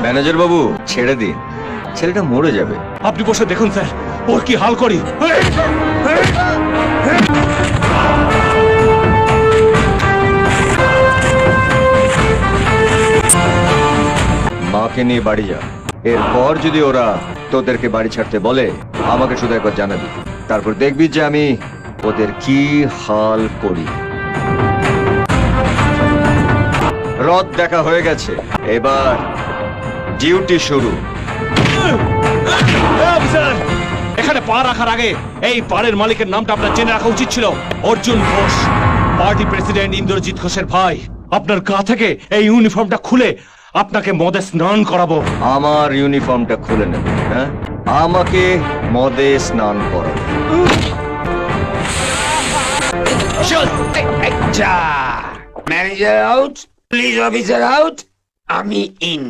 Manager বাবু ছেড়ে দিন, ছেলেটা মরে যাবে। আপনি বসে দেখুন স্যার, ওর কি হাল করি। মাকে নিয়ে বাড়ি যা। এরপর যদি ওরা তোদেরকে বাড়ি ছাড়তে বলে আমাকে শুধু একবার জানাবি, তারপর দেখবি যে আমি ওদের কি হাল করি। রথ দেখা হয়ে গেছে, এবার ডিউটি শুরু। স্যার, এখানে পা রাখার আগে এই পাড়ের মালিকের নামটা আপনার জেনে রাখা উচিত ছিল। অর্জুন ঘোষ, পার্টি প্রেসিডেন্ট ইন্দ্রজিৎ ঘোষের ভাই। আপনার গা থেকে এই ইউনিফর্মটা খুলে আপনাকে মদে স্নান করাবো। আমার ইউনিফর্মটা খুলে নেবে? হ্যাঁ, আমাকে মদে স্নান করাবে? Manager out, police officer out, আমি ইন।